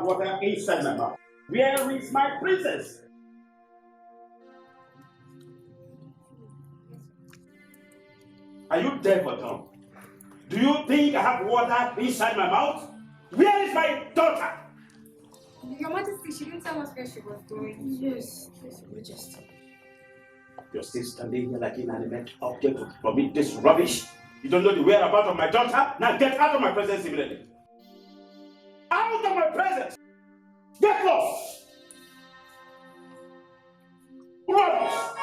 water inside my mouth. Where is my princess? Are you deaf or dumb? Do you think I have water inside my mouth? Where is my daughter? Your Majesty, she didn't tell us where she was going. Yes, Majesty. You're still standing here like an inanimate object for me this rubbish? You don't know the whereabouts of my daughter? Now get out of my presence immediately. Out of my presence! Get lost! Rubbish!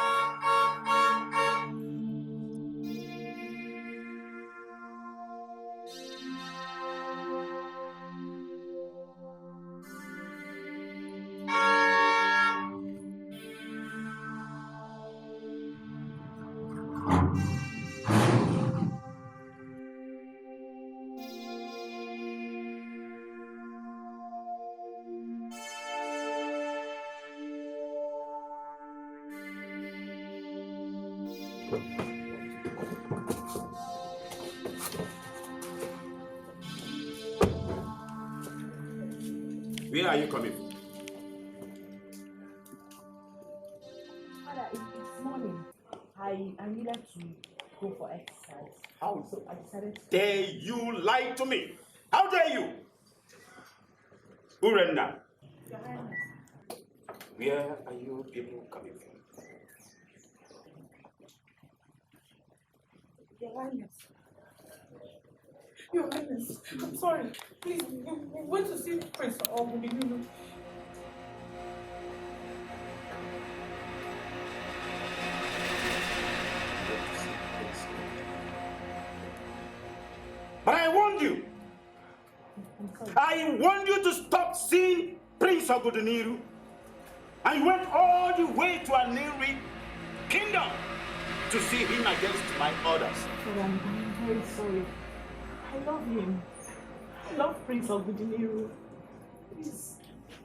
Where are you coming from? Father, it's morning. I needed to go for exercise. How So I decided to... dare you lie to me? How dare you? Urenda, Your Highness. where are you people coming from? Your Highness. Your Highness, I'm sorry. Please, we went to see Prince Ogumilulu. But I warned you. I warned you to stop seeing Prince Oguduniru. And you went all the way to Aniri Kingdom to see him against my orders. But I'm very sorry. I love him. I love Prince Oguduniru. Please,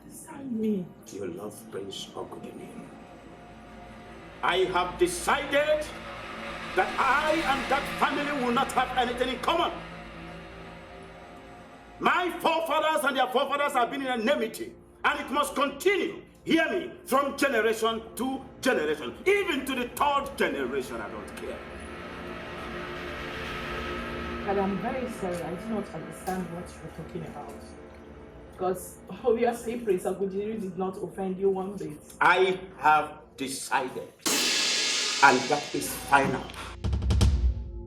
understand me. You love Prince Oguduniru. I have decided that I and that family will not have anything in common. My forefathers and their forefathers have been in enmity, and it must continue. Hear me, from generation to generation, even to the third generation. I don't care. But I'm very sorry. I do not understand what you're talking about. Because obviously Prince Oguduniru did not offend you one bit. I have decided, and that is final.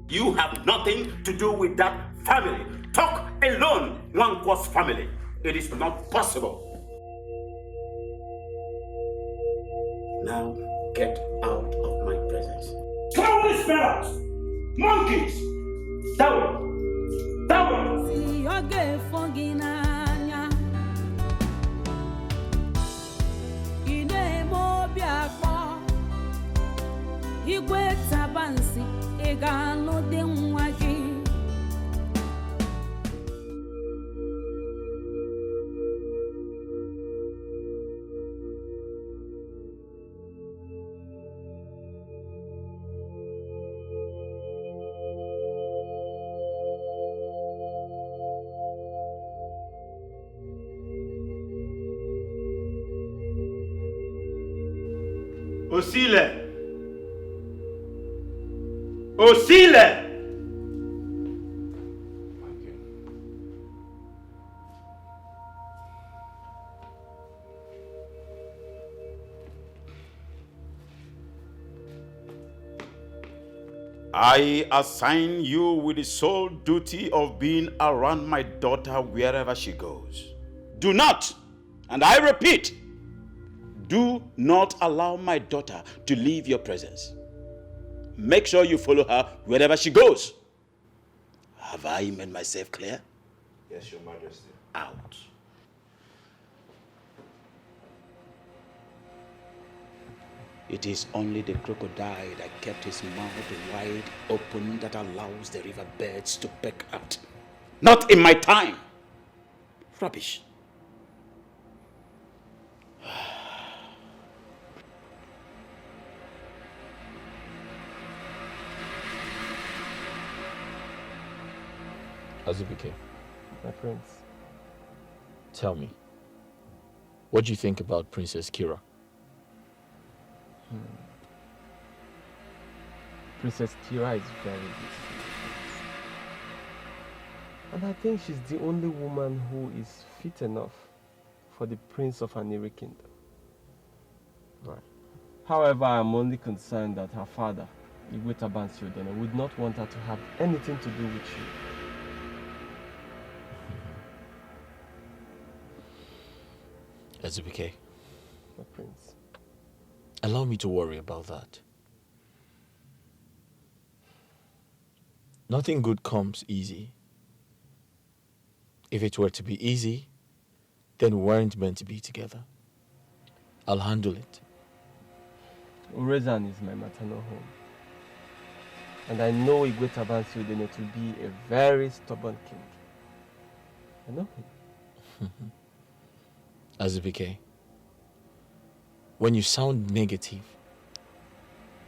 You have nothing to do with that family. Talk alone, one was family. It is not possible. Now get out of my presence. Cowardly fellows! Monkeys! Down! Down! Osile! Osile! I assign you with the sole duty of being around my daughter wherever she goes. Do not, and I repeat, do not allow my daughter to leave your presence. Make sure you follow her wherever she goes. Have I made myself clear? Yes, Your Majesty. Out. It is only the crocodile that kept his mouth wide open that allows the river birds to peck out. Not in my time. Rubbish. Azubike, my prince, tell me, What do you think about Princess Kira? Princess Kira is very beautiful. And I think she's the only woman who is fit enough for the Prince of Aniri Kingdom. Right. However, I'm only concerned that her father, Igwe Tabansiodene, would not want her to have anything to do with you. Ezebike, My prince. allow me to worry about that. Nothing good comes easy. If it were to be easy, then we weren't meant to be together. I'll handle it. Urezan is my maternal home. And I know Igwe Tabansiodene to be a very stubborn king. I know him. Ezebike, when you sound negative,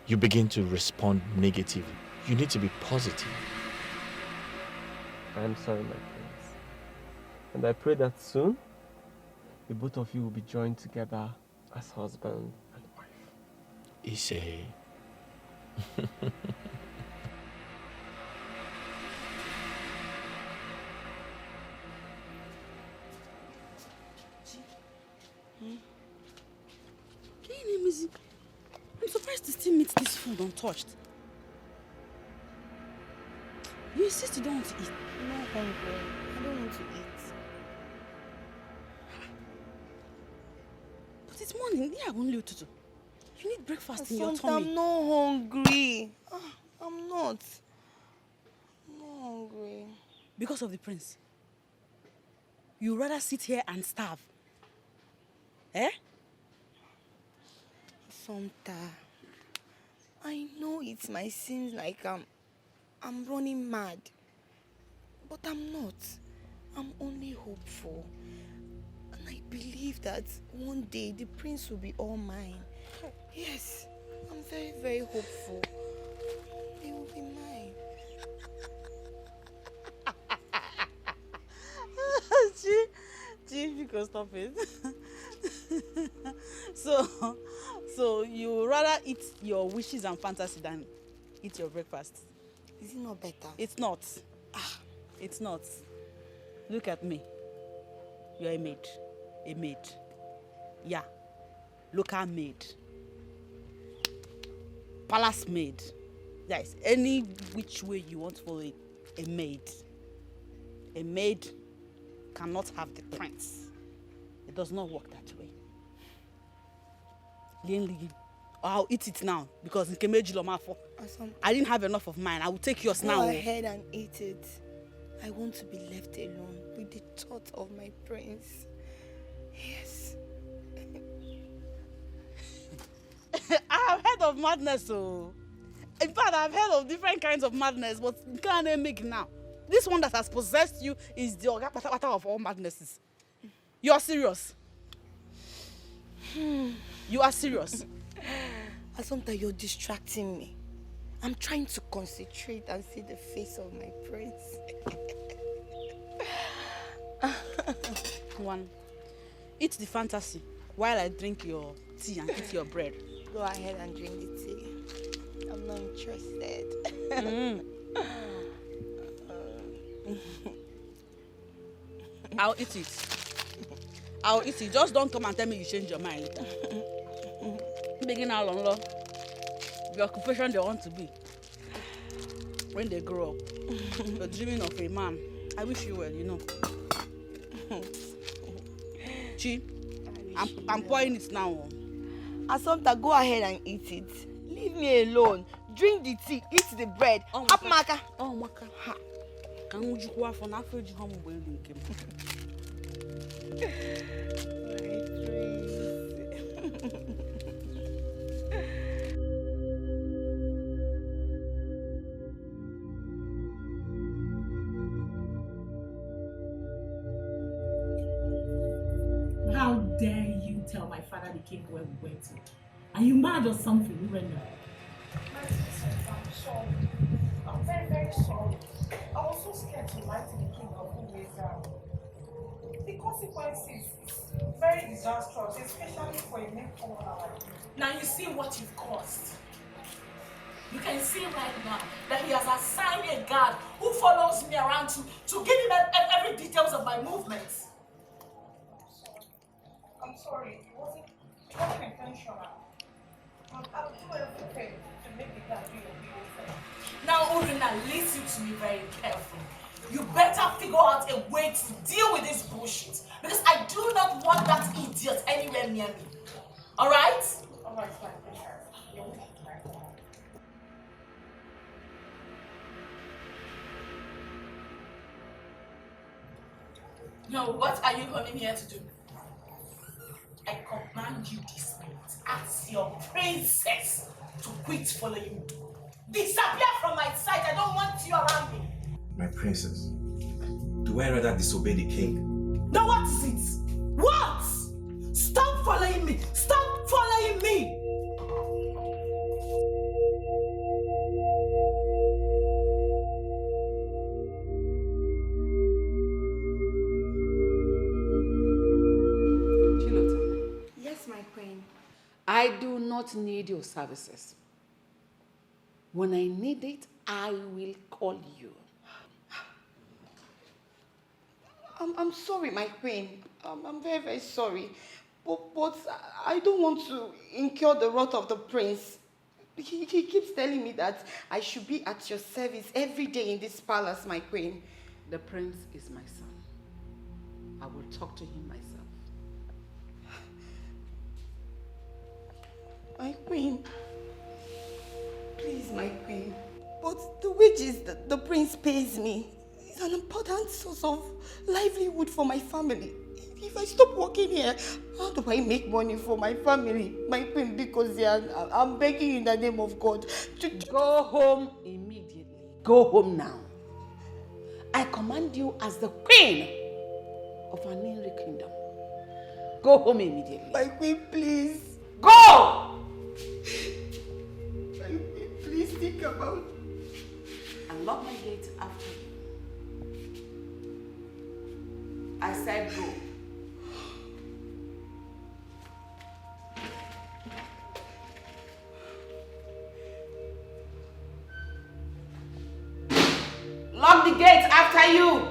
you begin to respond negatively. You need to be positive. I am sorry, my prince. And I pray that soon, the both of you will be joined together as husband and wife. Ise. I'm surprised to still meet this food untouched. You insist you don't want to eat. I'm not hungry. I don't want to eat. But it's morning. Yeah, only to. You need breakfast in your Asante, tummy. I'm not hungry. I'm not. I'm not hungry. Because of the prince. You rather sit here and starve. Eh? Asanta, I know it might seem like I'm running mad. But I'm not. I'm only hopeful. And I believe that one day the prince will be all mine. Yes, I'm very, very hopeful. He will be mine. Chief, you can stop it. So you rather eat your wishes and fantasy than eat your breakfast? Is it not better? It's not. It's not. Look at me. You're a maid. A maid. Yeah. Local maid. Palace maid. Yes, any which way you want to follow it. A maid. A maid cannot have the prince. It does not work that way. I'll eat it now because I didn't have enough of mine. I will take yours now. Go ahead and eat it. I want to be left alone with the thought of my prince. Yes. I have heard of madness, so. In fact, I've heard of different kinds of madness, but you can't make it now. This one that has possessed you is the orgapata of all madnesses. You're serious. You are serious. Asante, you're distracting me. I'm trying to concentrate and see the face of my prince. One, eat the fantasy while I drink your tea and eat your bread. Go ahead and drink the tea. I'm not interested. I'll eat it. I'll eat it. Just don't come and tell me you change your mind later. Begin how long, Lord? The occupation they want to be when they grow up. You're dreaming of a man. I wish you well, you know. Chi, I'm pouring it now. Asante, go ahead and eat it. Leave me alone. Drink the tea, eat the bread. Oh, Up, Maka. Oh, Maka. Ha. Can you go for an you home with him? How dare you tell my father the king where we went to? Are you mad or something, Urena? I'm sorry. I'm very, very sorry. I was so scared to lie to the king of who is The consequences is very disastrous, especially for a man for our. Now you see what you've caused. You can see right now that he has assigned a guard who follows me around to give him every details of my movements. I'm sorry, it wasn't intentional. I'll do everything to make the guy do your thing. Now, Urina, listen to me very carefully. You better figure out a way to deal with this bullshit. Because I do not want that idiot anywhere near me. Alright? Alright, fine, Princess. You're right. Now, what are you coming here to do? I command you this minute, as your princess, to quit following me. Disappear from my sight. I don't want you around me. My princess, do I rather disobey the king? Now what is it? What? Stop following me. Stop following me. Yes, my queen. I do not need your services. When I need it, I will call you. I'm sorry, my queen. I'm very, very sorry. But I don't want to incur the wrath of the prince. He keeps telling me that I should be at your service every day in this palace, my queen. The prince is my son. I will talk to him myself. My queen. Please, my queen. But the wages that the prince pays me is an important source of livelihood for my family. If I stop working here, how do I make money for my family? My queen, because I'm begging you in the name of God to go home immediately. Go home now. I command you as the queen of an Nollywood kingdom. Go home immediately. My queen, please. Go! My queen, please think about it. And lock my gate after you. I said go. Lock the gate after you.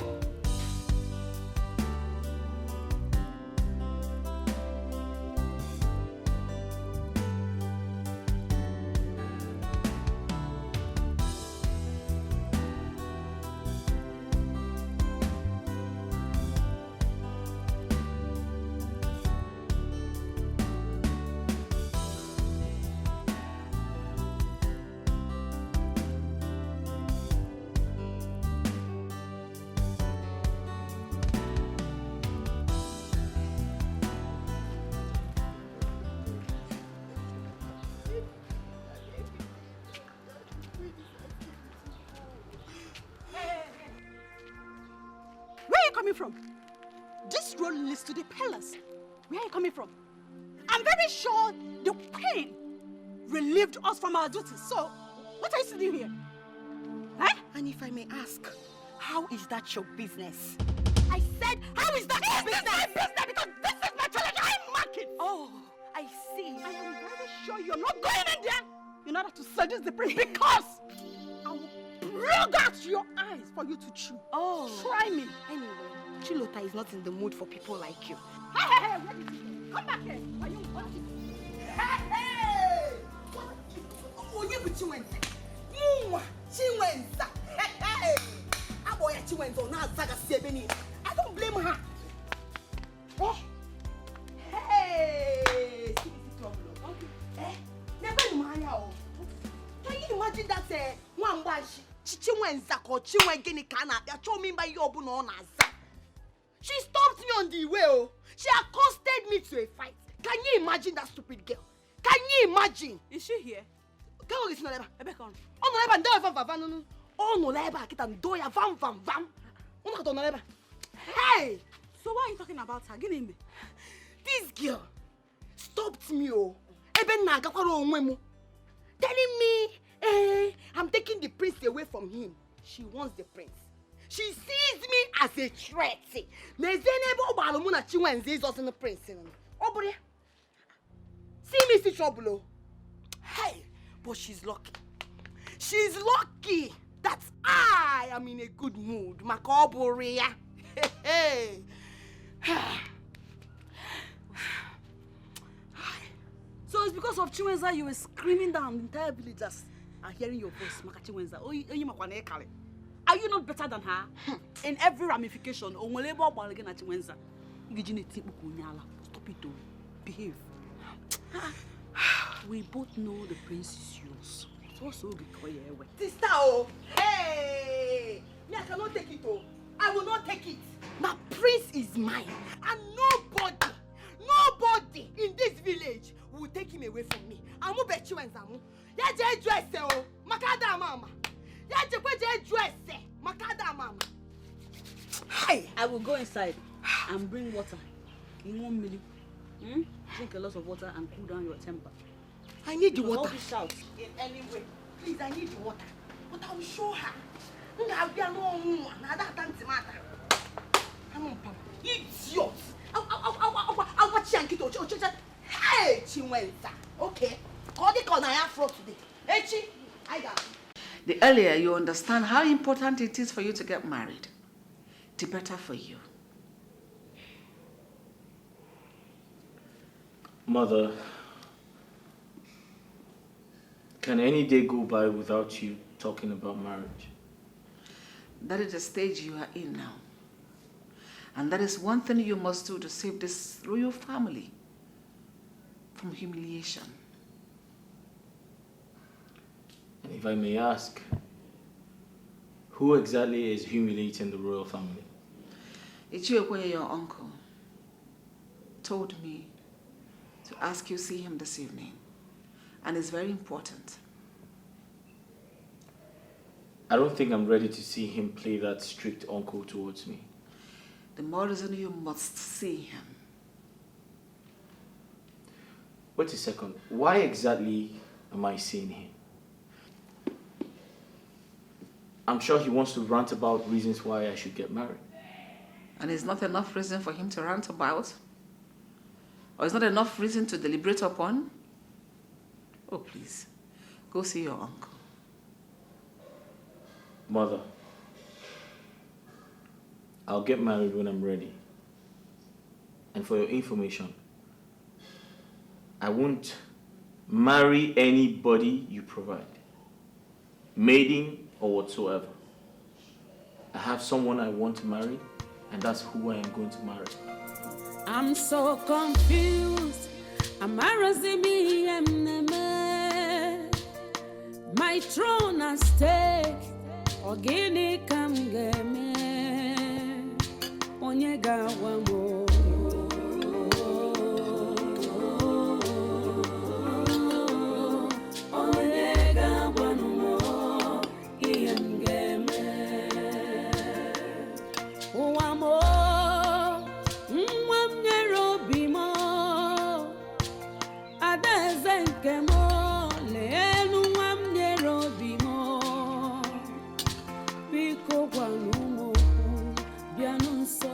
From? This road leads to the palace. Where are you coming from? I'm very sure the queen relieved us from our duties. So, what are you doing here? Huh? And if I may ask, how is that your business? I said, how is that your business? My business, because this is my challenge. I'm marking. Oh, I see. I am very sure you're not going in there in order to seduce the prince, because I will plug out your eyes for you to chew. Oh. Try me. Anyway, Chilota is not in the mood for people like you. Hey, where did you go? Come back here. Are you watching? Hey! Oh, you with Chiwenza. Chiwenza. Hey! Aboya Chiwenza na zaga sebeni. I don't blame her. Hey! Never mind. Can you imagine that one bash Chiwenza ko Chiwengeni kana ya chomi mba yobu no na za. She stopped me on the way. Oh. She accosted me to a fight. Can you imagine that stupid girl? Can you imagine? Is she here? Girl is not ever. Oh no ever. No ever. Oh no ever. Kita ndoya vam. Oh no ever. Hey. So why are you talking about her? Give me. This girl stopped me. Oh. Even naga kwaro onwe mu. Telling me, I'm taking the prince away from him. She wants the prince. She sees me as a threat. Nezenebo balumuna Chinwenze is also the prince. Obure. See me see trouble. Hey, but she's lucky. She's lucky that I am in a good mood. Makoborea. Hey. So it's because of Chinwenza you were screaming down. The entire villagers are hearing your voice. Maka Chinwenza. Are you not better than her? In every ramification, stop it, though. Behave. We both know the prince is yours. So be quiet. Sister, oh, hey! Me, I cannot take it, oh. I will not take it. My prince is mine, and nobody in this village will take him away from me. Amu bechu enzamu. Ya je dress oh, makada mama. Ya je dress makada mama. Hey, I will go inside and bring water. In 1 minute. Drink a lot of water and cool down your temper. I need the water. Don't shout in any way. Please, I need the water. But I will show her. Idiot! I'll watch you. Hey, Chinwenza. Okay. Call the corner afro today. Hey, Chi, I got it. The earlier you understand how important it is for you to get married, the better for you. Mother, can any day go by without you talking about marriage? That is the stage you are in now. And that is one thing you must do to save this royal family from humiliation. And if I may ask, who exactly is humiliating the royal family? Ichiokwe, your uncle, told me to ask you to see him this evening. And it's very important. I don't think I'm ready to see him play that strict uncle towards me. The more reason you must see him. Wait a second. Why exactly am I seeing him? I'm sure he wants to rant about reasons why I should get married. And it's not enough reason for him to rant about? Or it's not enough reason to deliberate upon? Oh, please. Go see your uncle. Mother, I'll get married when I'm ready. And for your information, I won't marry anybody you provide, maiden or whatsoever. I have someone I want to marry, and that's who I am going to marry. I'm so confused. My throne at stake. Ogini kam game. Onyega wamo. Onyega wamo. Ian game. Wamo. Mwamnyero bimo. Adezenkemo. Leenu mwamnyero bimo. Biko wanumo. Bianu so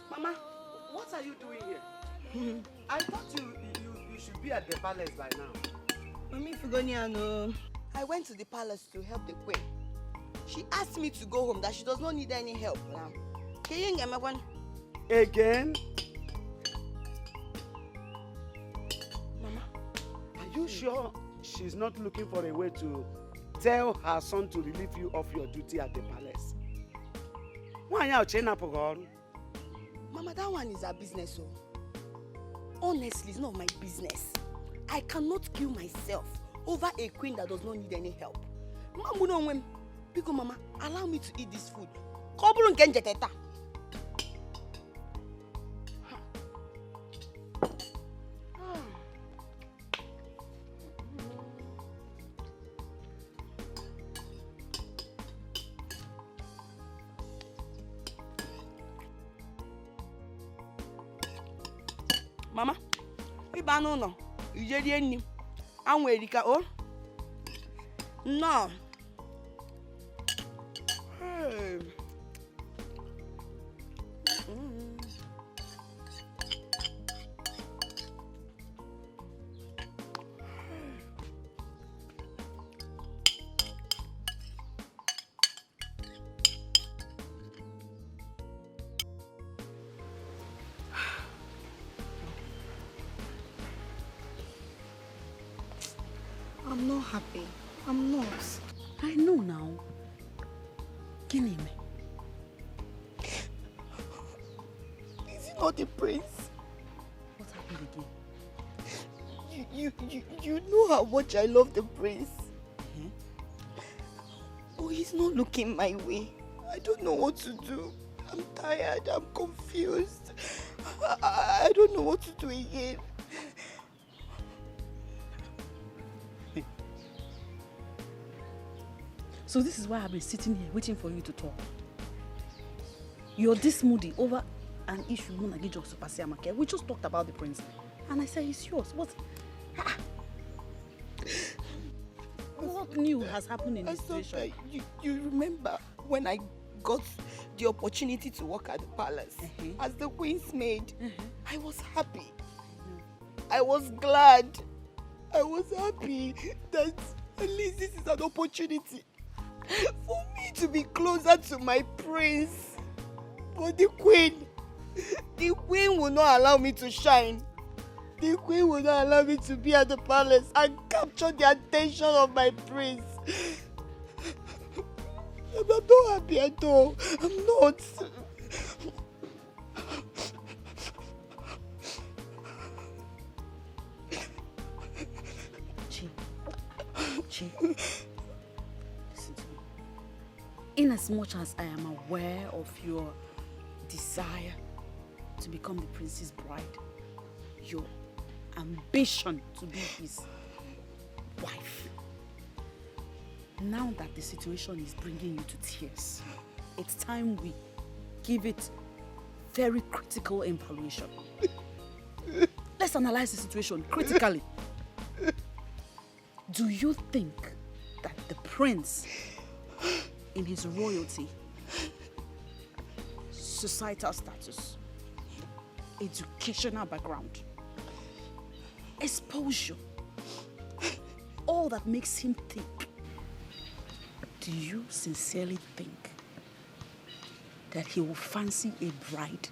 Mama, what are you doing here? I thought you should be at the palace by now. Mami Fugoniano, I went to the palace to help the queen. She asked me to go home, that she does not need any help now. Can you get me one? Again? Mama, are you sure she's not looking for a way to tell her son to relieve you of your duty at the palace? Why are you changing? Mama, that one is her business. So. Honestly, it's not my business. I cannot kill myself over a queen that does not need any help. Mama, because Mama, allow me to eat this food. Mama, ibano no, ijeri enni. Anwe erika o. No. I'm not happy. I'm not. I know now. Kill him. Is he not the prince? What happened again? You know how much I love the prince. Oh, he's not looking my way. I don't know what to do. I'm tired. I'm confused. I don't know what to do again. So this is why I've been sitting here waiting for you to talk. You're this moody over an issue we just talked about the prince. And I said it's yours. What new has happened in this situation? You remember when I got the opportunity to work at the palace as the queen's maid? I was happy. I was glad. I was happy that at least this is an opportunity for me to be closer to my prince. But the queen will not allow me to shine. The queen will not allow me to be at the palace and capture the attention of my prince. I'm not happy at all. I'm not. Chi, listen to me. Inasmuch as I am aware of your desire to become the prince's bride, your ambition to be his wife, now that the situation is bringing you to tears, it's time we give it very critical evaluation. Let's analyze the situation critically. Do you think that the prince, in his royalty, societal status, educational background, exposure, all that makes him think, do you sincerely think that he will fancy a bride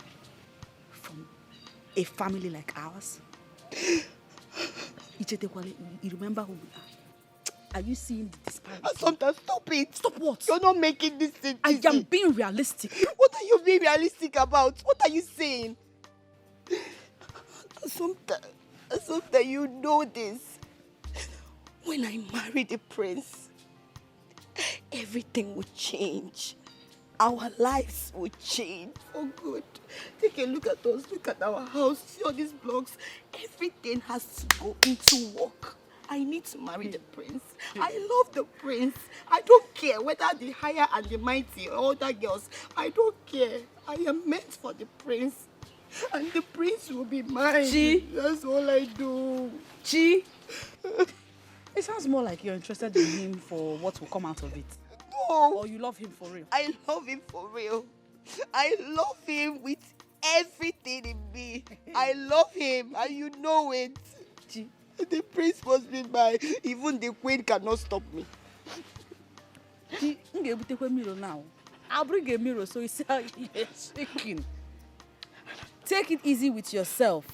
from a family like ours? You remember who we are? Are you seeing the disparity? Sometimes stop it. Stop what? You're not making this thing I am being realistic. What are you being realistic about? What are you saying? Sometimes you know this. When I marry the prince, everything will change. Our lives will change for good. Take a look at us. Look at our house. See all these blocks. Everything has to go into work. I need to marry the prince. I love the prince. I don't care whether the higher and the mighty or other girls. I don't care. I am meant for the prince. And the prince will be mine. Chi. That's all I do. Chi. It sounds more like you're interested in him for what will come out of it. No. Or you love him for real. I love him for real. I love him with everything in me. I love him and you know it. Chi. The prince must be mine. Even the queen cannot stop me. Now. I'll bring a mirror so you see how you're shaking. Take it easy with yourself.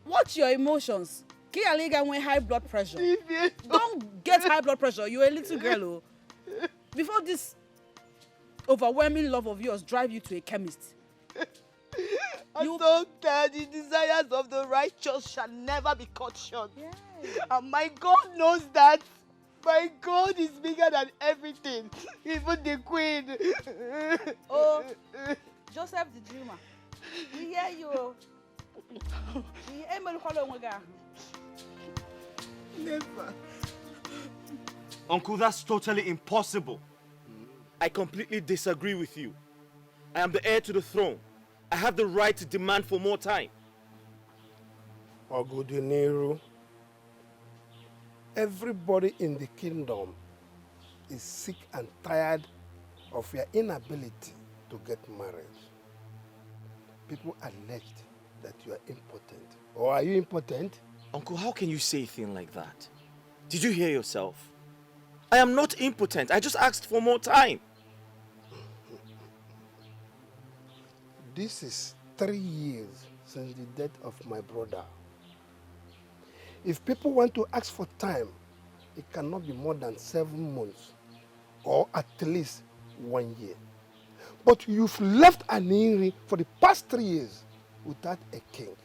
Watch your emotions. When high blood pressure. Don't get high blood pressure. You're a little girl. Oh. Before this overwhelming love of yours drive you to a chemist. I thought that the desires of the righteous shall never be cut short. Yeah. And my God knows that. My God is bigger than everything. Even the queen. Oh, Joseph the dreamer. We hear you. Never. Uncle, that's totally impossible. I completely disagree with you. I am the heir to the throne. I have the right to demand for more time. Ogudinero, everybody in the kingdom is sick and tired of your inability to get married. People alleged that you are impotent. Or are you impotent? Uncle, how can you say a thing like that? Did you hear yourself? I am not impotent. I just asked for more time. This is 3 years since the death of my brother. If people want to ask for time, it cannot be more than 7 months or at least 1 year. But you've left Aniri for the past 3 years without a king.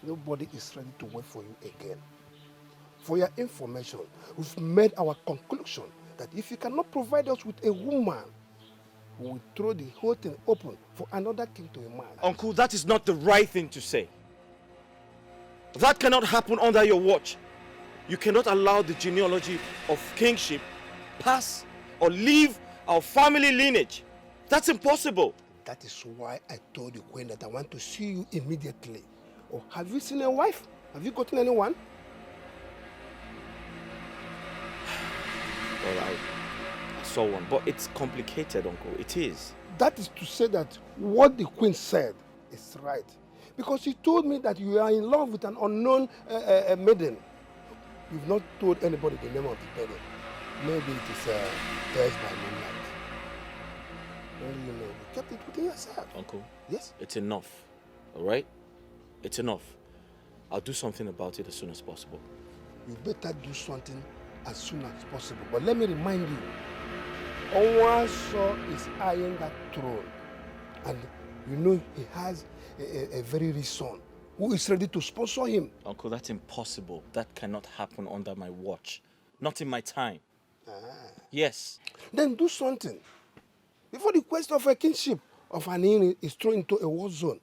Nobody is ready to wait for you again. For your information, we've made our conclusion that if you cannot provide us with a woman, we will throw the whole thing open for another king to emerge. Uncle, that is not the right thing to say. That cannot happen under your watch. You cannot allow the genealogy of kingship pass or leave our family lineage. That's impossible. That is why I told the queen that I want to see you immediately. Oh, have you seen a wife? Have you gotten anyone? Well, I saw one, but it's complicated, Uncle. It is. That is to say that what the queen said is right. Because she told me that you are in love with an unknown maiden. You've not told anybody the name of the maiden. Maybe it is theirs by moonlight. Only you know. You kept it within yourself. Uncle? Yes? It's enough. All right? It's enough. I'll do something about it as soon as possible. You better do something as soon as possible. But let me remind you, Onwaso is eyeing that throne. And you know he has a very rich son who is ready to sponsor him. Uncle, that's impossible. That cannot happen under my watch. Not in my time. Yes. Then do something. Before the quest of a kingship of Anini is thrown into a war zone.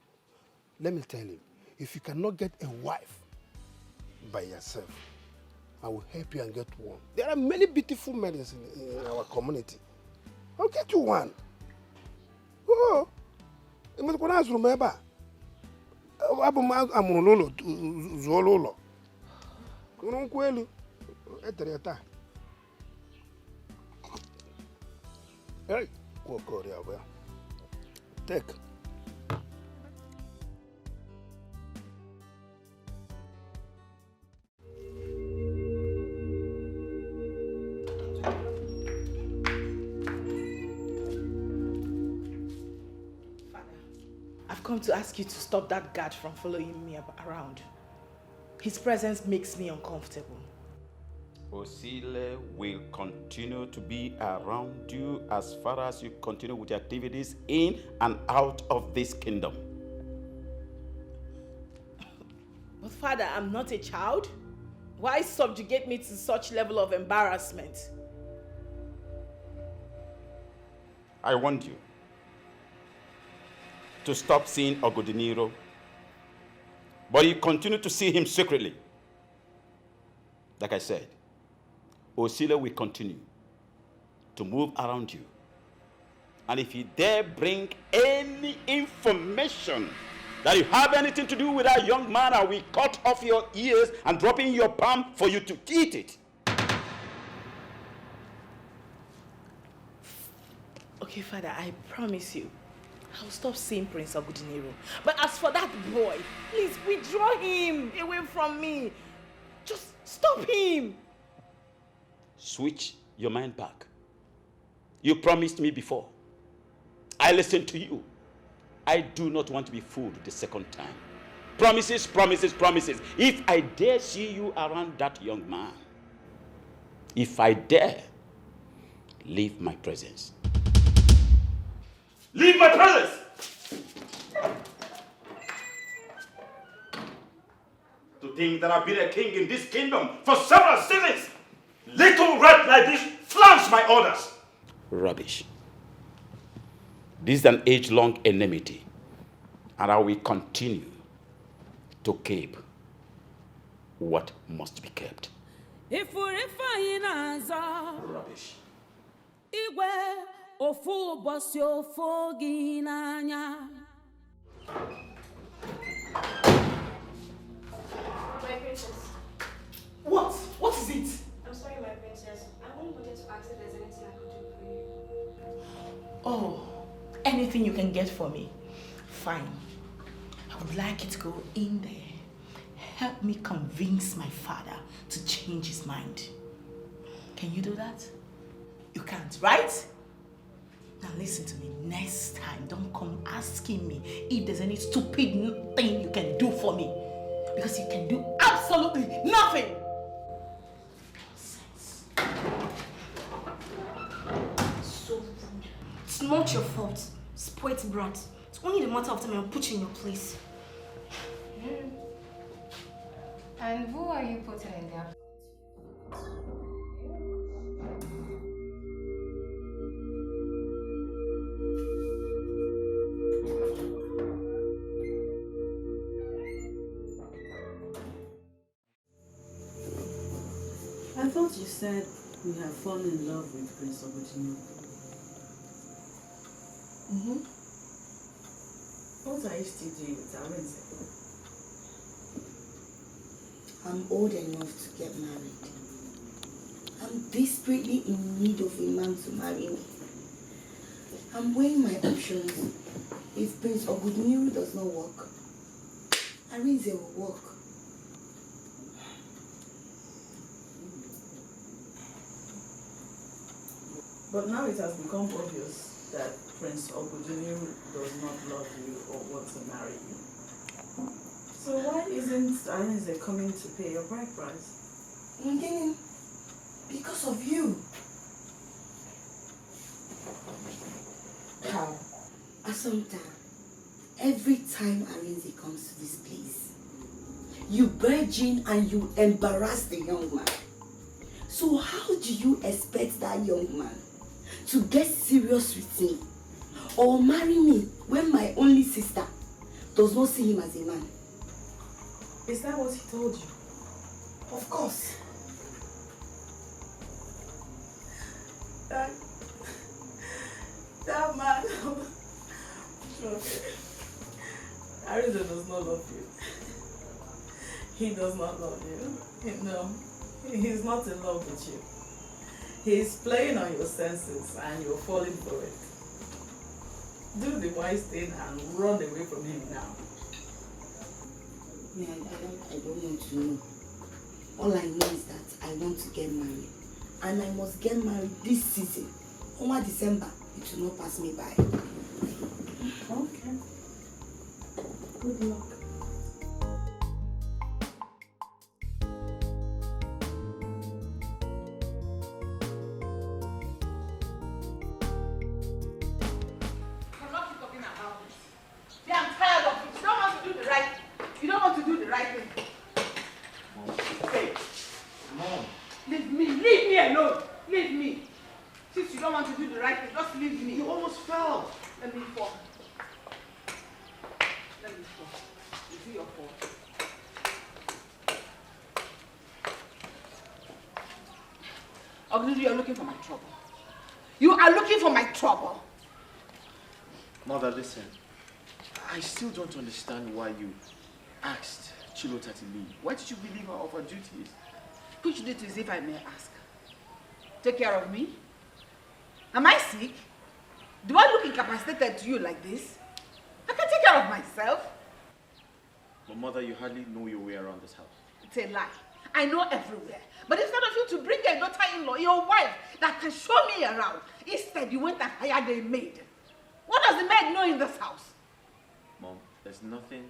Let me tell you, if you cannot get a wife by yourself, I will help you and get one. There are many beautiful maidens in our community. I'll get you one. Oh, I'm going to remember. I'm Zololo. Hey, go there. Take. I've come to ask you to stop that guard from following me around. His presence makes me uncomfortable. Osile will continue to be around you as far as you continue with your activities in and out of this kingdom. But Father, I'm not a child. Why subjugate me to such level of embarrassment? I want you to stop seeing Ogodiniro, but you continue to see him secretly. Like I said, Osile will continue to move around you. And if you dare bring any information that you have anything to do with that young man, I will cut off your ears and drop in your palm for you to eat it. Okay, Father, I promise you, I'll stop seeing Prince Ogudiniro. But as for that boy, please withdraw him away from me. Just stop him. Switch your mind back. You promised me before. I listened to you. I do not want to be fooled the second time. Promises, promises, promises. If I dare see you around that young man, if I dare, leave my presence. Leave my presence! To think that I've been a king in this kingdom for several seasons, little rat like this flaunts my orders. Rubbish. This is an age-long enmity, and I will continue to keep what must be kept. Rubbish. Ofu bosi ofu gi n'anya. My princess. What? What is it? I'm sorry, my princess. I only wanted to ask if there's anything I could do for you. anything you can get for me. Fine. I would like you to go in there. Help me convince my father to change his mind. Can you do that? You can't, right? Now listen to me. Next time, don't come asking me if there's any stupid thing you can do for me. Because you can do absolutely nothing. So rude. It's not your fault. Spoilt brat. It's only the matter of time I'll put you in your place. And who are you putting in there? I thought you said you have fallen in love with Prince Obodino. What are you still doing with Arenze? I'm old enough to get married. I'm desperately in need of a man to marry me. I'm weighing my options. If Prince Obodino does not work, Arenze will work. But now it has become obvious that Prince Obodino does not love you or want to marry you. So why isn't Arenze coming to pay your bride price? Because of you. How? Assumpta, every time Arenze comes to this place, you barge in and you embarrass the young man. So how do you expect that young man to get serious with me or marry me when my only sister does not see him as a man? Is that what he told you? Of course. That man. Okay. Arenze does not love you. He does not love you. No, he's not in love with you. He's playing on your senses and you're falling for it. Do the wise thing and run away from him now. Yeah, I don't want to know. All I know is that I want to get married. And I must get married this season. Over December, it will not pass me by. Okay. Good luck. You are looking for my trouble. You are looking for my trouble. Mother, listen. I still don't understand why you asked Chilota to leave. Why did you relieve her of her duties? Which duties, if I may ask? Take care of me? Am I sick? Do I look incapacitated to you like this? I can take care of myself. But Mother, you hardly know your way around this house. It's a lie. I know everywhere. But instead of you to bring a daughter-in-law, your wife, that can show me around, instead you went and hired a maid. What does the maid know in this house? Mom, there's nothing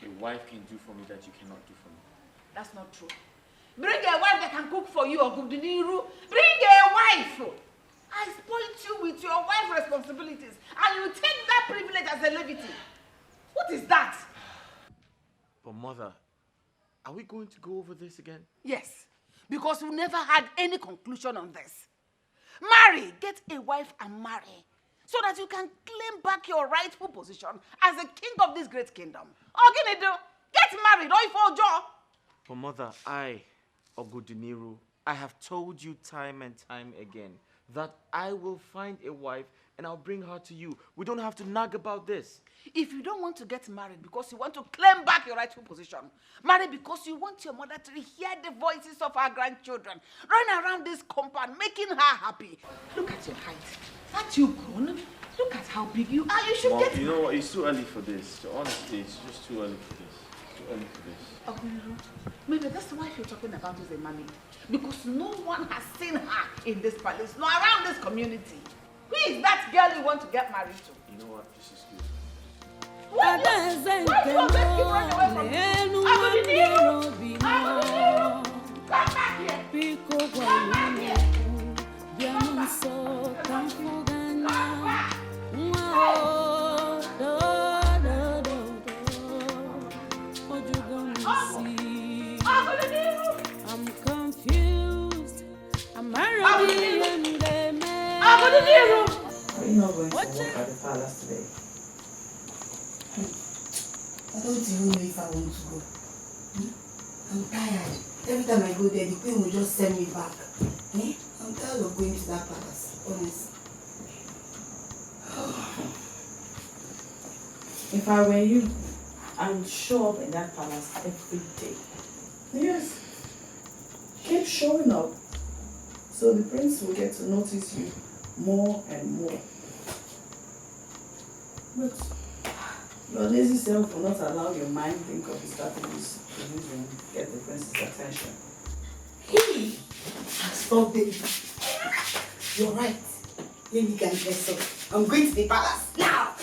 a wife can do for me that you cannot do for me. That's not true. Bring a wife that can cook for you or cook the niru. Bring a wife. I spoiled you with your wife's responsibilities and you take that privilege as a levity. What is that? But Mother, are we going to go over this again? Yes, because we never had any conclusion on this. Marry, get a wife and marry, so that you can claim back your rightful position as a king of this great kingdom. Get married, or if Ojo. But Mother, Ogudiniru, I have told you time and time again that I will find a wife and I'll bring her to you. We don't have to nag about this. If you don't want to get married because you want to claim back your rightful position, marry because you want your mother to hear the voices of our grandchildren, run around this compound, making her happy. Look at your height. Aren't you grown? Look at how big you are. You should Mom, get... you know what? It's too early for this. Honestly, it's just too early for this. It's too early for this. Oh, maybe that's the wife you're talking about is a mommy. Because no one has seen her in this palace, nor around this community. Who is that girl you want to get married to? You know what? This is good. Why do you always keep running away from me? Come back here. Come back here. Come back. I'm confused. I'm already in the man. Are you not going to work at the palace today? I don't even know if I want to go. I'm tired. Every time I go there, the queen will just send me back. I'm tired of going to that palace, honestly. If I were you, I'm show up in that palace every day. Yes. Keep showing up so the prince will get to notice you more and more. But your lazy self will not allow your mind think of the strategies to use and get the prince's attention. Hey! Stop baby. You're right. Let me get dressed up. I'm going to the palace now!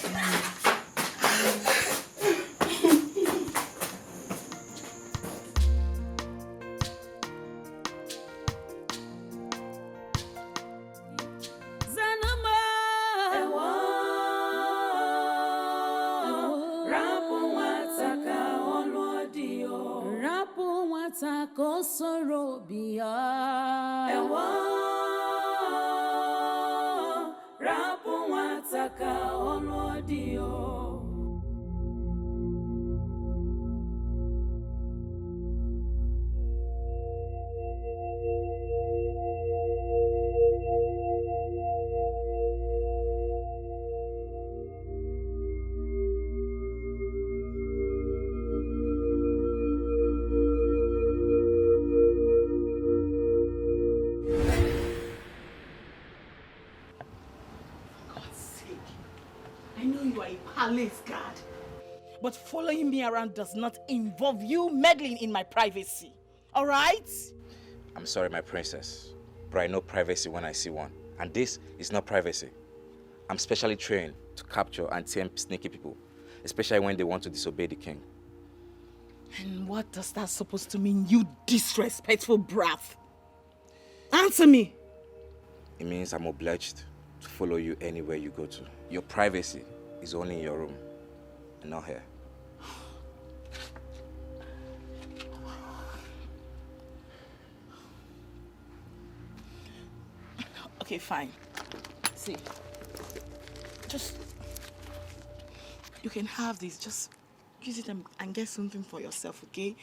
Palace guard. But following me around does not involve you meddling in my privacy. All right? I'm sorry, my princess, but I know privacy when I see one. And this is not privacy. I'm specially trained to capture and tame sneaky people, especially when they want to disobey the king. And what does that supposed to mean, you disrespectful brat? Answer me. It means I'm obliged to follow you anywhere you go to. Your privacy is only in your room and not here. Okay, fine. See, you can have this. Just use it and get something for yourself, okay?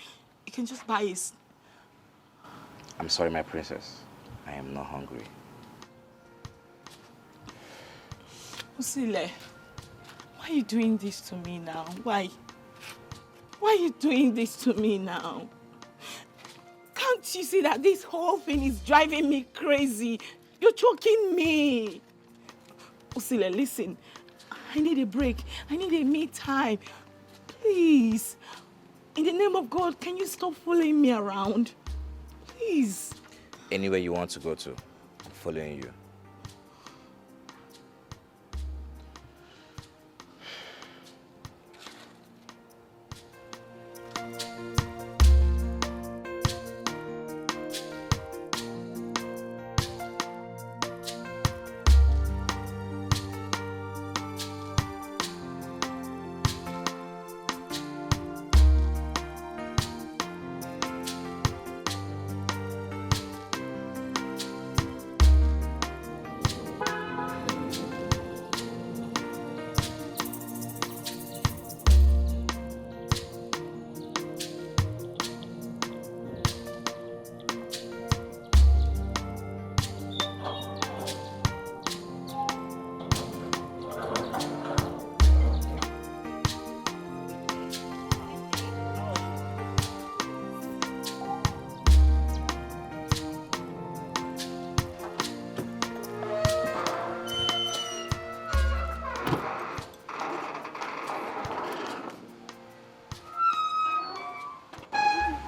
You can just buy it. I'm sorry, my princess. I am not hungry. Usile, why are you doing this to me now? Why? Why are you doing this to me now? Can't you see that this whole thing is driving me crazy? You're choking me. Usile, listen. I need a break. I need a me time. Please. In the name of God, can you stop following me around? Please. Anywhere you want to go to, I'm following you.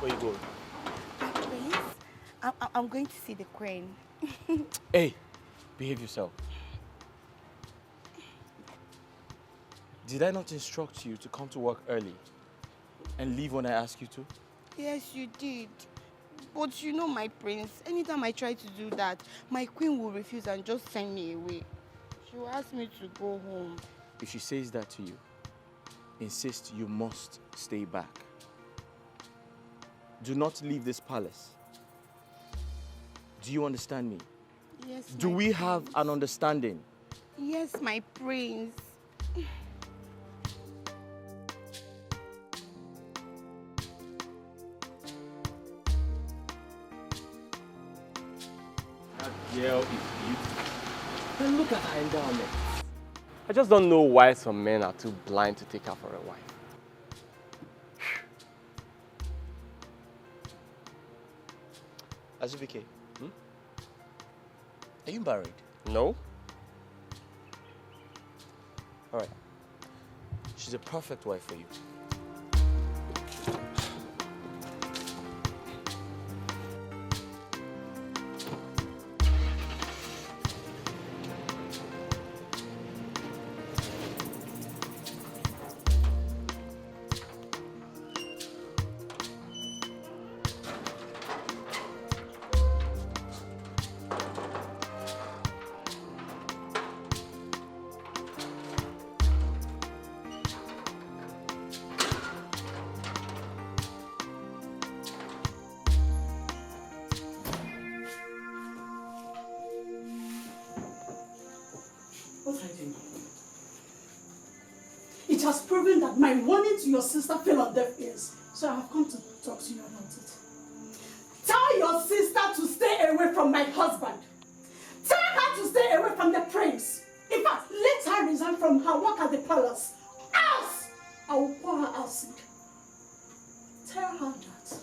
Where you going? Prince, I'm going to see the queen. Hey, behave yourself. Did I not instruct you to come to work early and leave when I ask you to? Yes, you did. But you know, my prince, anytime I try to do that, my queen will refuse and just send me away. She will ask me to go home. If she says that to you, insist you must stay back. Do not leave this palace. Do you understand me? Yes, Do we have an understanding? Yes, my prince. That girl is beautiful. Then look at her endowment. I just don't know why some men are too blind to take her for a wife. Azubike, are you married? No. All right. She's a perfect wife for you. What are you doing? It has proven that my warning to your sister fell on deaf ears. So I have come to talk to you about it. Tell your sister to stay away from my husband. Tell her to stay away from the prince. In fact, let her resign from her work at the palace. Else, I will pour her acid. Tell her that.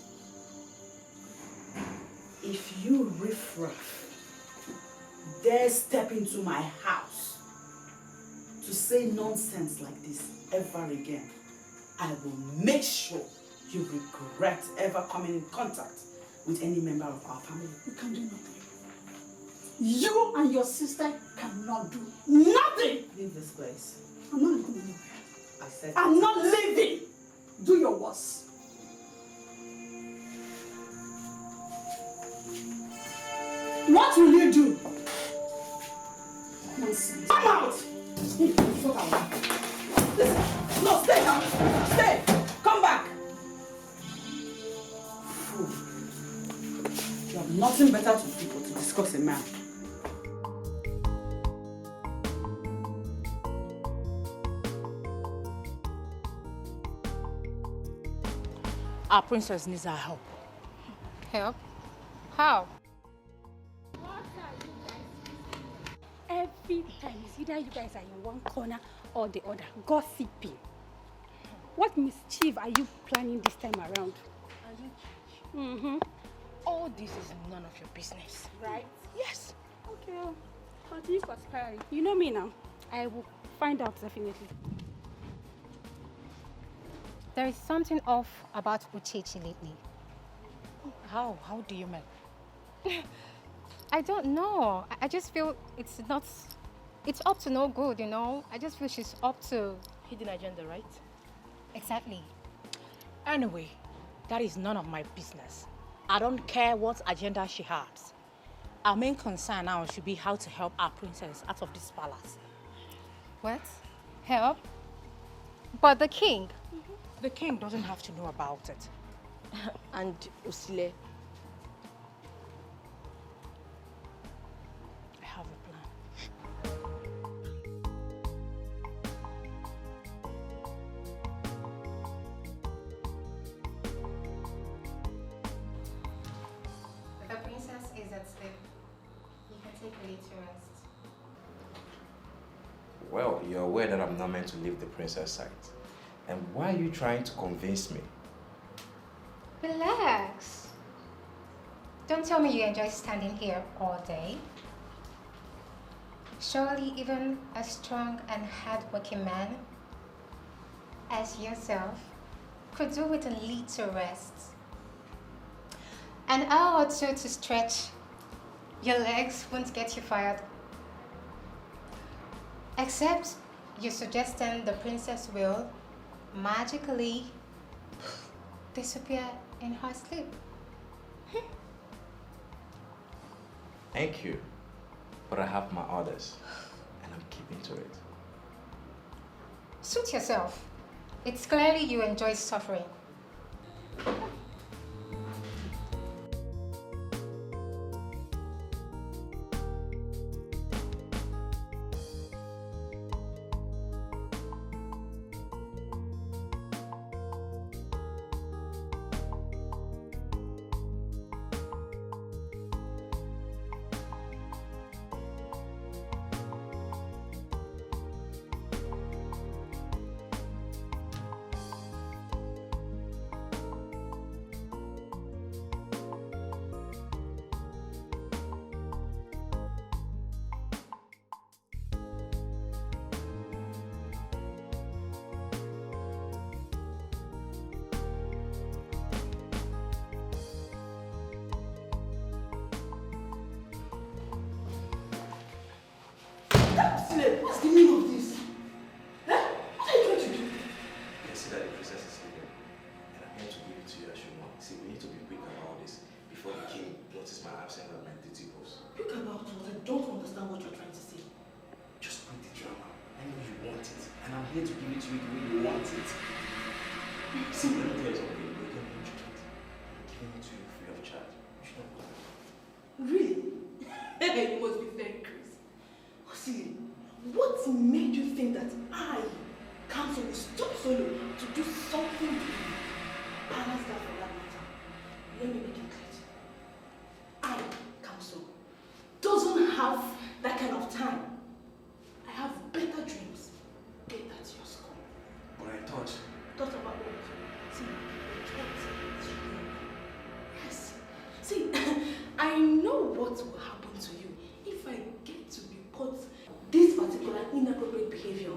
If you riffraff dare step into my house to say nonsense like this ever again, I will make sure you regret ever coming in contact with any member of our family. You can do nothing. You and your sister cannot do nothing. Leave this place. I'm not going anywhere. I said I'm not leaving. Do your worst. What will you do? Nonsense. Come out! Listen. No, stay now. Stay. Come back. Fool. You have nothing better to do but to discuss a man. Our princess needs our help. Help? How? Every time it's either you guys are in one corner or the other, gossiping. What mischief are you planning this time around? Mm-hmm. All this is none of your business. Right? Yes. Okay. Continue conspiring. You know me now. I will find out definitely. There is something off about Uchechi lately. How? How do you mean? I don't know. I just feel it's up to no good, you know? I just feel she's up to hidden agenda, right? Exactly. Anyway, that is none of my business. I don't care what agenda she has. Our main concern now should be how to help our princess out of this palace. What? Help? But the king? The king doesn't have to know about it. And Usile? I have a plan. The princess is at sleep. You can take a little rest. Well, you're aware that I'm not meant to leave the princess side. And why are you trying to convince me? Relax. Don't tell me you enjoy standing here all day. Surely even a strong and hard-working man as yourself could do with a little rest. An hour or two to stretch. Your legs won't get you fired. Except you're suggesting the princess will magically disappear in her sleep. Thank you. But I have my orders, and I'm keeping to it. Suit yourself. It's clearly you enjoy suffering. What's the meaning of this? What are you trying to do? You see that the princess is sleeping, and I'm here to give it to you as you want. See, we need to be quick about this before the king notices my absence at my duty post. Quick about what? I don't understand what you're trying to say. Just quit the drama. I know you want it, and I'm here to give it to you the way you want it. See, let me tell you something. You're getting injured. I'm giving it to you free of charge. You should not go. Really? You must be very crazy. See, what made you think that I, Council, will stop Solo to do something to you? Balance that for that matter. Let me make it clear. I, Council, doesn't have that kind of time. I have better dreams. Get that to your skull. But I thought. Thought about what? See, thought is real. Yes. See, I know what will happen to you if I get to report this particular inappropriate behavior.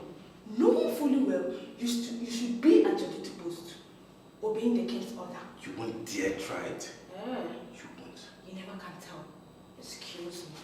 Knowing fully well you should be at your duty post, obeying the king's order. You won't dare try it. Yeah. You won't. You never can tell. Excuse me.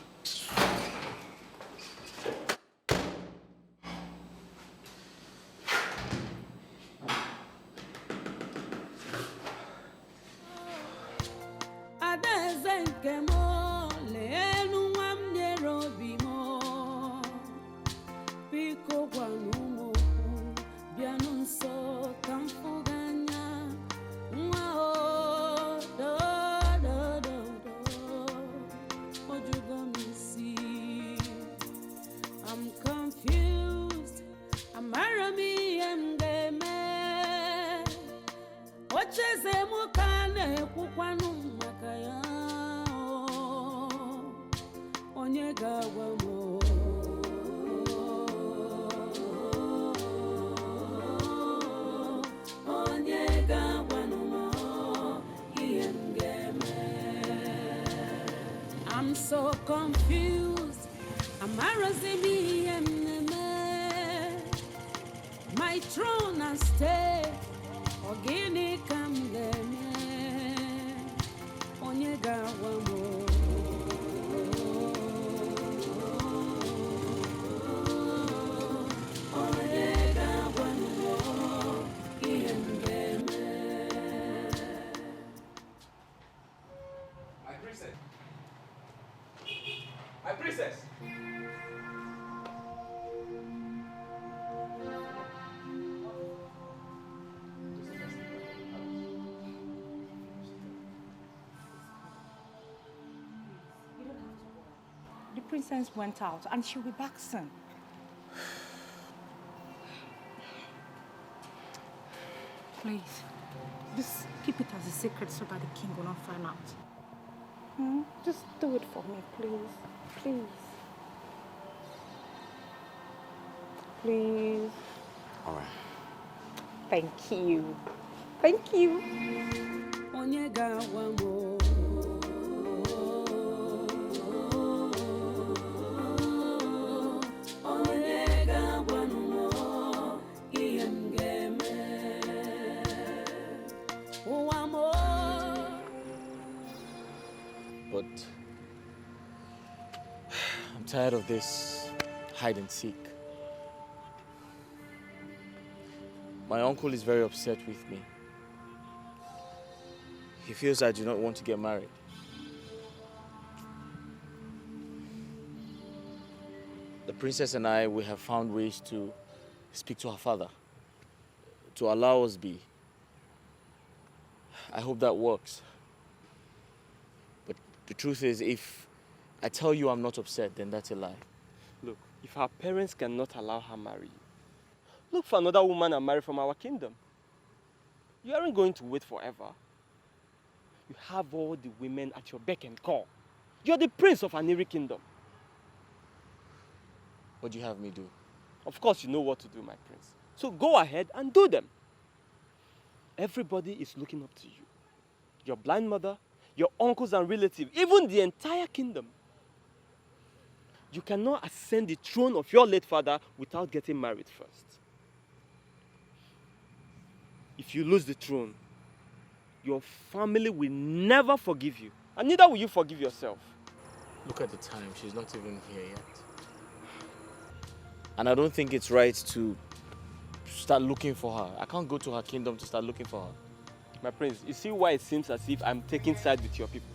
I'm so confused. My throne and stay. Ogini kamdeme. Onyega wamo. Onyega wamo. My princess. My princess. The princess went out and she'll be back soon. Please, just keep it as a secret so that the king will not find out. Just do it for me, please. Please. Please. All right. Thank you. Thank you. But I'm tired of this hide and seek. My uncle is very upset with me. He feels I do not want to get married. The princess and I, we have found ways to speak to her father, to allow us be. I hope that works. But the truth is, if I tell you I'm not upset, then that's a lie. Look, if her parents cannot allow her marry you, look for another woman and marry from our kingdom. You aren't going to wait forever. You have all the women at your beck and call. You're the prince of an eerie kingdom. What do you have me do? Of course you know what to do, my prince. So go ahead and do them. Everybody is looking up to you. Your blind mother, your uncles and relatives, even the entire kingdom. You cannot ascend the throne of your late father without getting married first. If you lose the throne, your family will never forgive you. And neither will you forgive yourself. Look at the time, she's not even here yet. And I don't think it's right to start looking for her. I can't go to her kingdom to start looking for her. My prince, you see why it seems as if I'm taking sides with your people?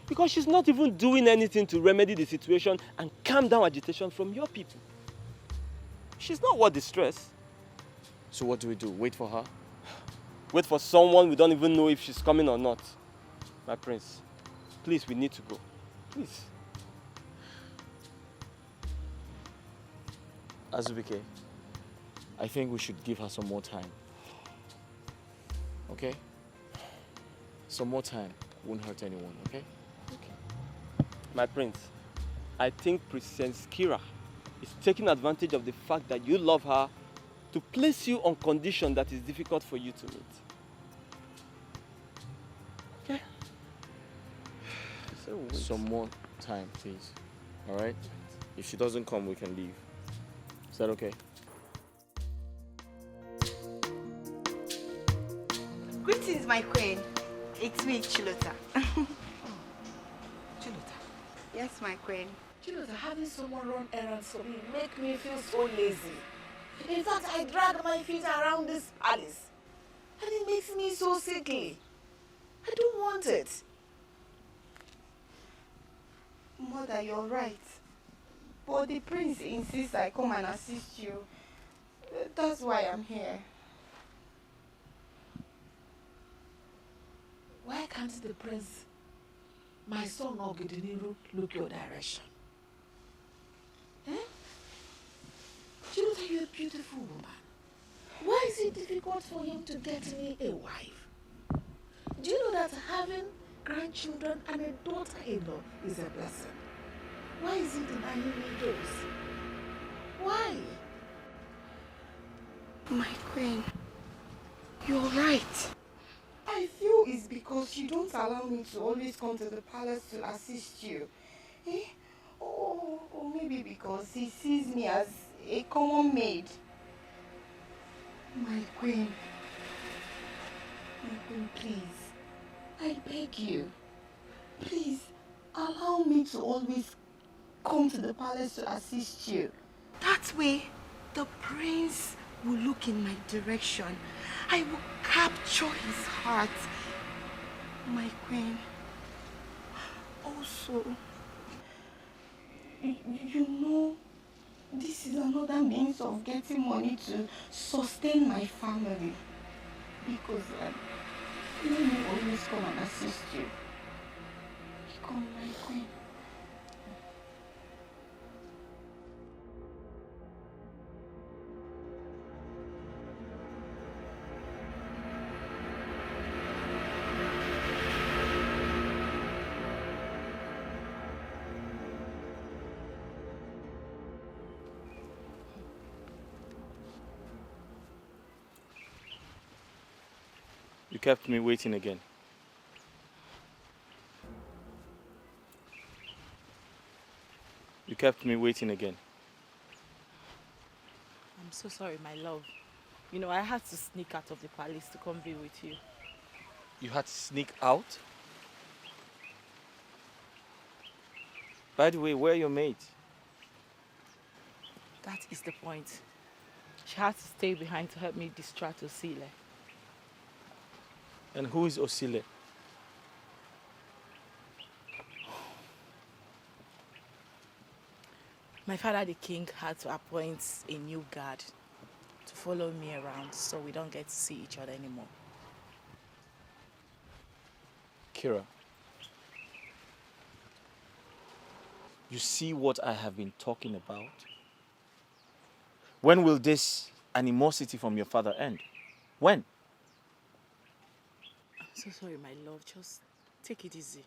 Because she's not even doing anything to remedy the situation and calm down agitation from your people. She's not worth the stress. So what do we do? Wait for her? Wait for someone we don't even know if she's coming or not. My prince, please, we need to go. Please. Azubike, I think we should give her some more time. Okay? Some more time won't hurt anyone, okay? Okay. My prince, I think Princess Kira is taking advantage of the fact that you love her to place you on condition that is difficult for you to meet. Okay? So some more time, please. All right? If she doesn't come, we can leave. Is that okay? Greetings, my queen. It's me, Chilota. Chilota. Yes, my queen. Chilota, having someone run errands for me make me feel so lazy. In fact, I drag my feet around this palace. And it makes me so sickly. I don't want it. Mother, you're right. But the prince insists I come and assist you. That's why I'm here. Why can't the prince, my son Ogedeniru, look your direction? Eh? Chilota, you're a beautiful woman. Why is it difficult for him to get me a wife? Do you know that having grandchildren and a daughter-in-law is a blessing? Why is he denying me those? Why? My queen, you're right. I feel it's because you don't allow me to always come to the palace to assist you. Eh? Or maybe because he sees me as a common maid. My queen, please, I beg you, please allow me to always come to the palace to assist you. That way, the prince will look in my direction. I will capture his heart. My queen. Also, you know, this is another means of getting money to sustain my family. Because let me always come and assist you. Come, my queen. You kept me waiting again. You kept me waiting again. I'm so sorry, my love. You know, I had to sneak out of the palace to come be with you. You had to sneak out? By the way, where are your mates? That is the point. She had to stay behind to help me distract Osile. And who is Osile? My father, the king, had to appoint a new guard to follow me around so we don't get to see each other anymore. Kira, you see what I have been talking about? When will this animosity from your father end? When? I'm so sorry, my love. Just take it easy.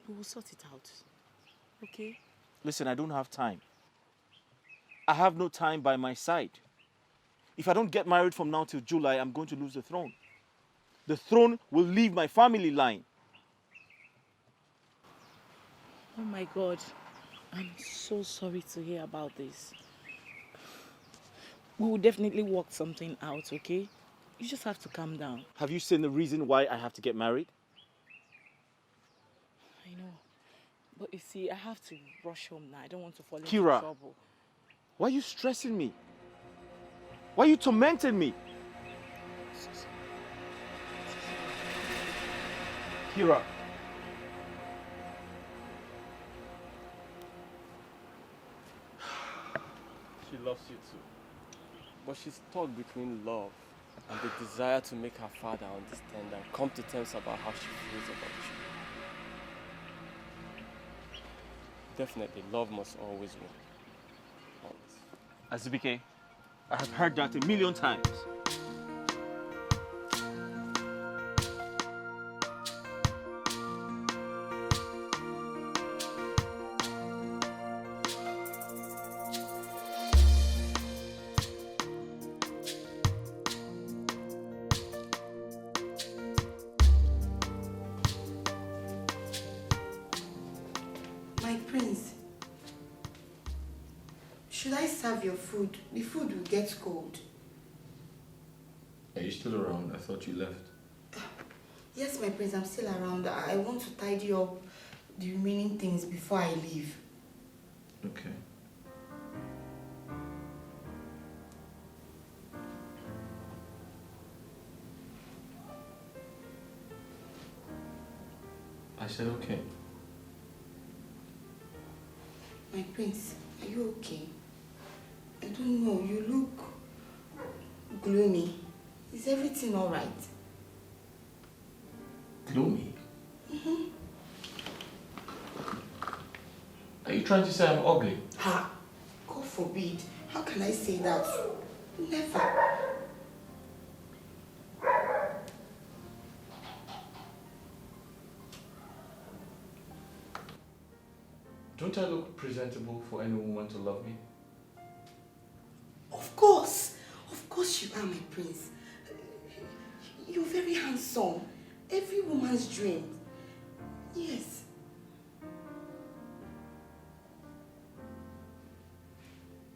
We will sort it out. Okay? Listen, I don't have time. I have no time by my side. If I don't get married from now till July, I'm going to lose the throne. The throne will leave my family line. Oh my God. I'm so sorry to hear about this. We will definitely work something out, okay? You just have to calm down. Have you seen the reason why I have to get married? I know. But you see, I have to rush home now. I don't want to fall into Kira, trouble. why are you stressing me? Why are you tormenting me? Kira. She loves you too. But she's stuck between love and the desire to make her father understand and come to terms about how she feels about you. Definitely, love must always win. Always. Azubike, I have heard that a million times. My prince, should I serve your food? The food will get cold. Are you still around? I thought you left. Yes, my prince, I'm still around. I want to tidy up the remaining things before I leave. Okay. I said okay. My prince, are you okay? I don't know, you look gloomy. Is everything all right? Gloomy? Mm-hmm. Are you trying to say I'm ugly? Ha! God forbid. How can I say that? Never. Don't I look presentable for any woman to love me? Of course you are, my prince. You're very handsome. Every woman's dream. Yes.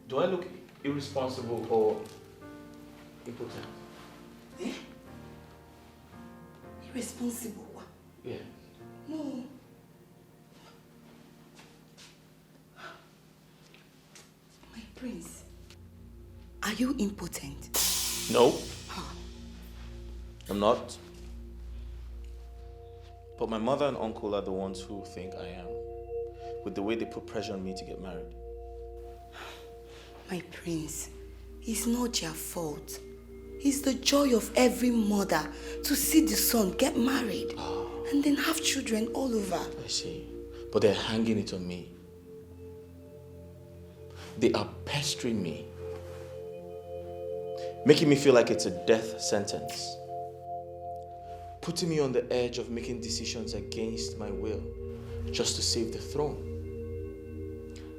Do I look irresponsible or impotent? Eh? Irresponsible? Yeah. No. My prince, are you impotent? No. I'm not. But my mother and uncle are the ones who think I am, with the way they put pressure on me to get married. My prince, it's not your fault. It's the joy of every mother to see the son get married and then have children all over. I see. But they're hanging it on me. They are pestering me, making me feel like it's a death sentence, putting me on the edge of making decisions against my will just to save the throne.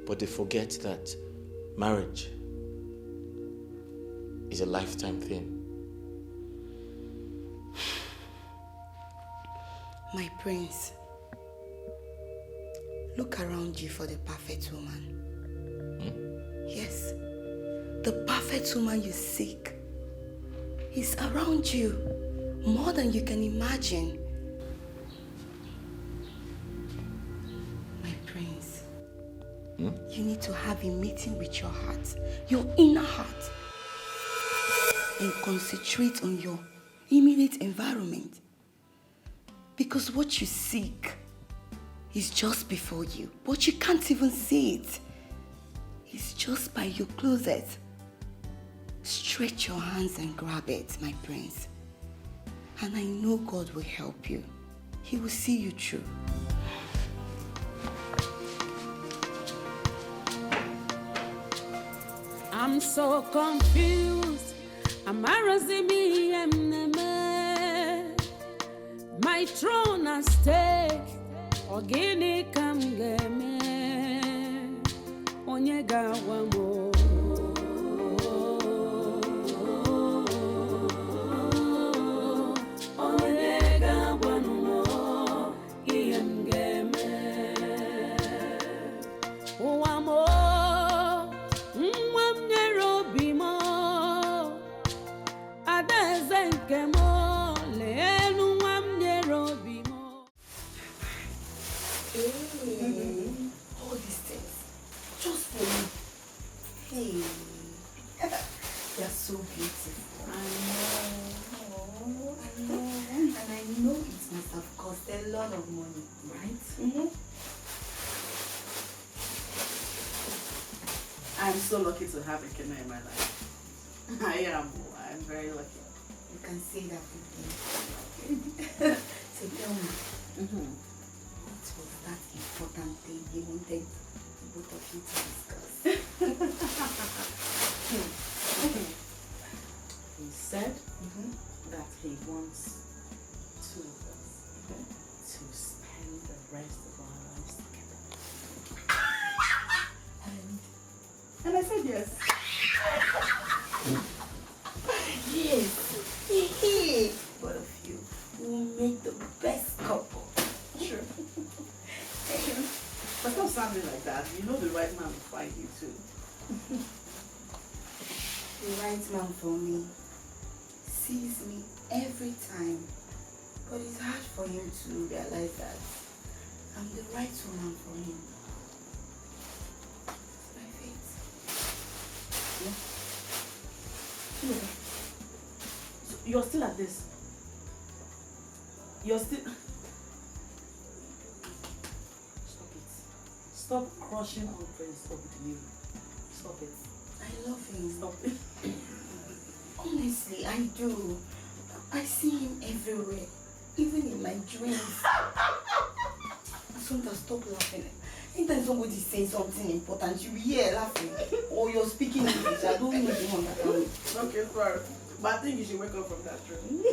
But they forget that marriage is a lifetime thing. My prince, look around you for the perfect woman. Yes, the perfect woman you seek is around you more than you can imagine. My prince. You need to have a meeting with your heart, your inner heart, and concentrate on your immediate environment. Because what you seek is just before you, but you can't even see it. It's just by your closet. Stretch your hands and grab it, my prince. And I know God will help you. He will see you through. I'm so confused. My throne at stake. Ogini kam game. Onyega wamo. Onyega wamo. Iem game. Wamo. All these things, just for me. Hey, you're so beautiful. I know. And I know it must have cost a lot of money, right? I'm so lucky to have a Kena in my life. I'm very lucky. You can say that again. So tell me, what was that important thing you wanted both of you to discuss? He said that he wants two of us to spend the rest of our lives together. And I said yes. Yes. Both of you will make the best couple. Sure. But stop sounding like that. You know the right man will find you too. The right man for me sees me every time. But it's hard for him to realize that I'm the right woman for him. It's my fate. Yeah. So you're still at this? You're still... Stop it. Stop crushing on Prince Obudiliru. Stop it. I love him. Stop it. Honestly, I do. I see him everywhere, even in my dreams. Sometimes stop laughing. Anytime somebody says something important, you'll be here laughing. Or you're speaking English. I don't know if you understand me. Okay, sorry. But I think you should wake up from that dream.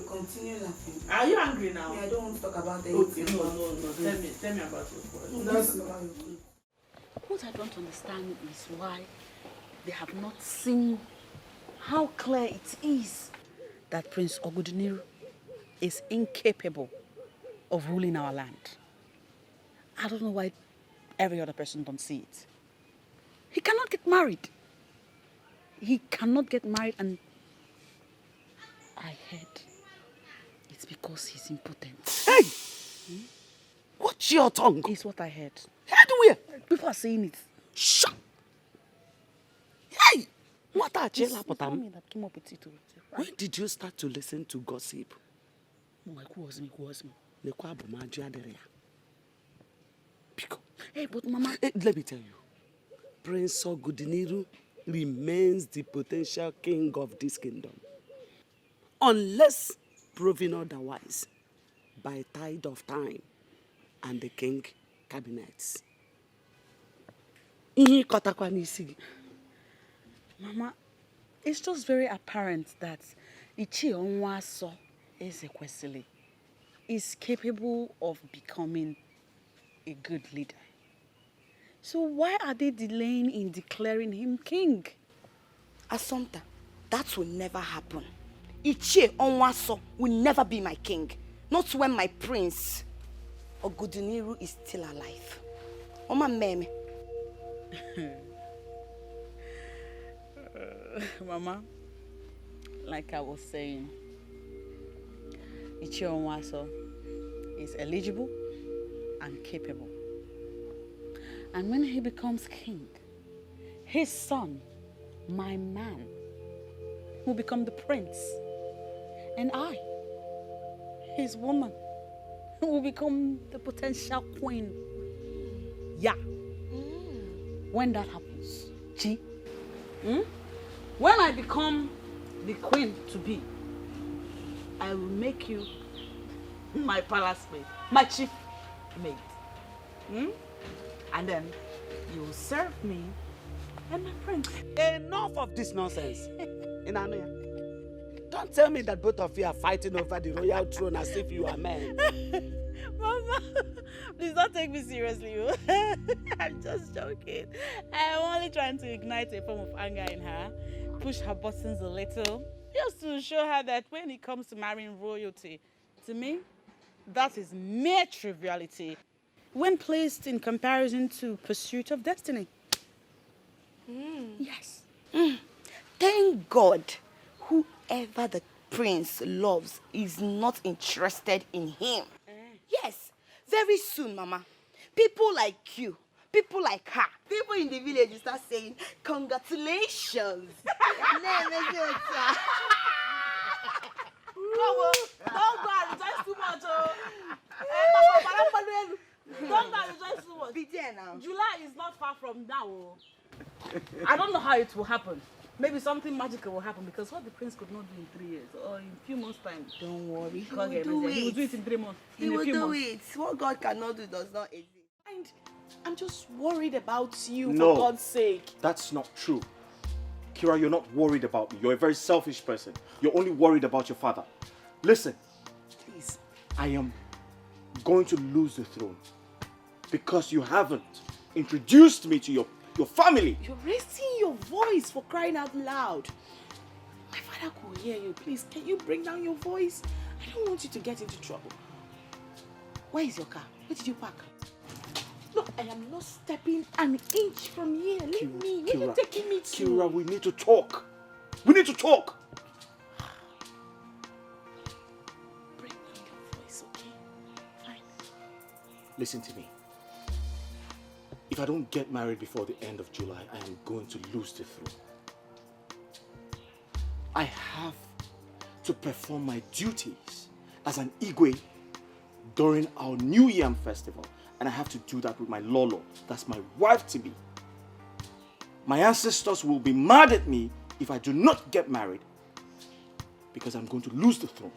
Continue laughing. Are you angry now? Yeah, I don't want to talk about anything. Okay, no. Tell me about your boy. What I don't understand is why they have not seen how clear it is that Prince Oguduniru is incapable of ruling our land. I don't know why every other person don't see it. He cannot get married. He cannot get married, and I heard it's because he's impotent. Hey! Watch your tongue. It's what I heard. Heard where? People are saying it. Shut! Hey! What are you me that came up with it. When did you start to listen to gossip? Who was me? Hey, but Mama... let me tell you. Prince Oguduniru remains the potential king of this kingdom. Unless proven otherwise by tide of time and the king cabinets. Mama, it's just very apparent that Ichie Onwaso Ezekwesili is capable of becoming a good leader. So why are they delaying in declaring him king? Assumpta, that will never happen. Ichie Onwaso will never be my king. Not when my prince Oguduniru is still alive. Oma meme. Mama, like I was saying, Ichie Onwaso is eligible and capable. And when he becomes king, his son, my man, will become the prince. And I, his woman, will become the potential queen. Yeah. When that happens, when I become the queen to be, I will make you my palace maid, my chief maid. And then you will serve me and my prince. Enough of this nonsense. Inanna, don't tell me that both of you are fighting over the royal throne as if you are men. Mama, please don't take me seriously. I'm just joking. I'm only trying to ignite a form of anger in her, push her buttons a little, just to show her that when it comes to marrying royalty, to me, that is mere triviality when placed in comparison to pursuit of destiny. Yes. Thank God, whoever the prince loves is not interested in him. Yes, very soon, Mama. People like you, people like her, people in the village will start saying, congratulations. Don't go and rejoice too much. Don't go and rejoice too much. Be there now. July is not far from now. I don't know how it will happen. Maybe something magical will happen because what the prince could not do in 3 years or in a few months' time. Don't worry, he will do it. He will do it in 3 months. He will do it. What God cannot do does not exist. And I'm just worried about you, No. for God's sake. That's not true. Kira, you're not worried about me. You're a very selfish person. You're only worried about your father. Listen, Please. I am going to lose the throne because you haven't introduced me to your family. You're raising your voice, for crying out loud. My father could hear you. Please, can you bring down your voice? I don't want you to get into trouble. Where is your car? Where did you park? Look, I am not stepping an inch from here. Leave me. Where are you taking me to? Kira, we need to talk. We need to talk. Bring down your voice, okay? Fine. Listen to me. If I don't get married before the end of July, I am going to lose the throne. I have to perform my duties as an Igwe during our New Yam festival. And I have to do that with my Lolo. That's my wife-to-be. My ancestors will be mad at me if I do not get married because I'm going to lose the throne.